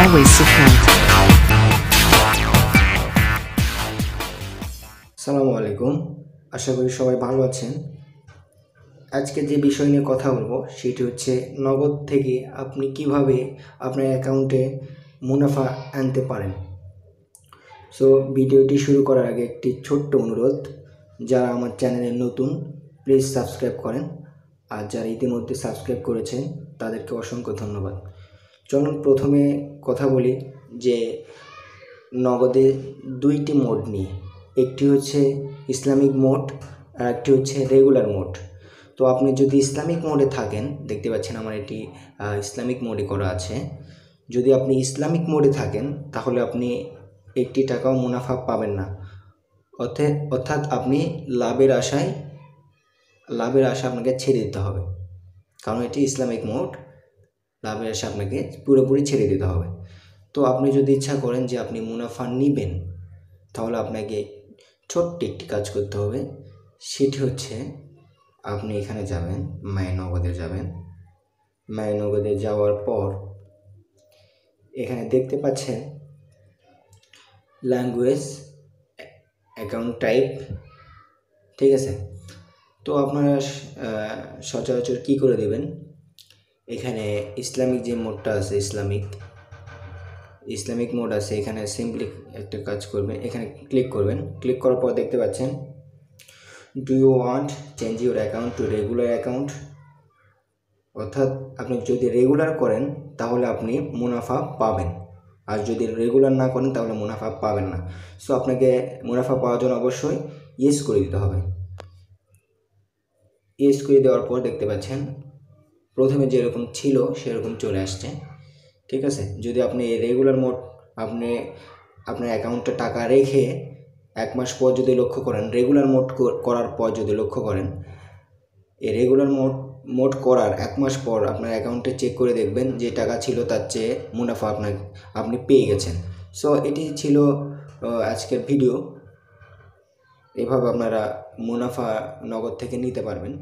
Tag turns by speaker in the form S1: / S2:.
S1: always support.
S2: আসসালামু আলাইকুম, আশা করি সবাই ভালো আছেন। আজকে যে বিষয় নিয়ে কথা বলবো সেটি হচ্ছে নগদ থেকে আপনি কিভাবে আপনার অ্যাকাউন্টে মুনাফা আনতে পারেন। সো ভিডিওটি শুরু করার আগে একটি ছোট্ট অনুরোধ, যারা আমার চ্যানেলে নতুন প্লিজ সাবস্ক্রাইব করেন, আর যারা ইতিমধ্যে সাবস্ক্রাইব করেছেন তাদেরকে অসংখ্য ধন্যবাদ। চলুন প্রথমে কথা বলি যে নগদে দুইটি মোড নিয়ে, একটি হচ্ছে ইসলামিক মোড আর একটি হচ্ছে রেগুলার মোড। তো আপনি যদি ইসলামিক মোডে থাকেন, দেখতে পাচ্ছেন আমার এটি ইসলামিক মোডে করা আছে। যদি আপনি ইসলামিক মোডে থাকেন তাহলে আপনি একটি টাকাও মুনাফা পাবেন না, অর্থাৎ আপনি লাভের আশা আপনাকে ছেড়ে দিতে হবে, কারণ এটি ইসলামিক মোড। লাভের আশা আপনাকে পুরোপুরি ছেড়ে দিতে হবে। তো আপনি যদি ইচ্ছা করেন যে আপনি মুনাফা নেবেন, তাহলে আপনাকে ছোট্ট একটি কাজ করতে হবে। সেটি হচ্ছে আপনি এখানে যাবেন, মাই নগদে যাবেন। মাই নগদে যাওয়ার পর এখানে দেখতে পাচ্ছেন ল্যাঙ্গুয়েজ, অ্যাকাউন্ট টাইপ, ঠিক আছে। তো আপনারা সচরাচর কী করে দেবেন, এখানে ইসলামিক যে মোডটা আছে, ইসলামিক মোড আছে, এখানে সিম্পলি একটা কাজ করবেন, এখানে ক্লিক করবেন। ক্লিক করার পর দেখতে পাচ্ছেন do you want change your account to regular account. অর্থাৎ আপনি যদি রেগুলার করেন তাহলে আপনি মুনাফা পাবেন, আর যদি রেগুলার না করেন তাহলে মুনাফা পাবেন না। সো আপনাকে মুনাফা পাওয়ার জন্য অবশ্যই ইয়েস করে দিতে হবে। ইয়েস করে দেওয়ার পর দেখতে পাচ্ছেন প্রথমে যেরকম ছিল সেরকম চলে আসছে, ঠিক আছে। যদি আপনি রেগুলার মোড, আপনি আপনার অ্যাকাউন্টে টাকা রেখে 1 মাস পর যদি লক্ষ্য করেন, রেগুলার মোড করার পর যদি লক্ষ্য করেন, এই রেগুলার মোড করার 1 মাস পর আপনার অ্যাকাউন্টে চেক করে দেখবেন যে টাকা ছিল তার চেয়ে মুনাফা আপনি পেয়ে গেছেন। সো এটি ছিল আজকের ভিডিও। এভাবে আপনারা মুনাফা নগদ থেকে নিতে পারবেন।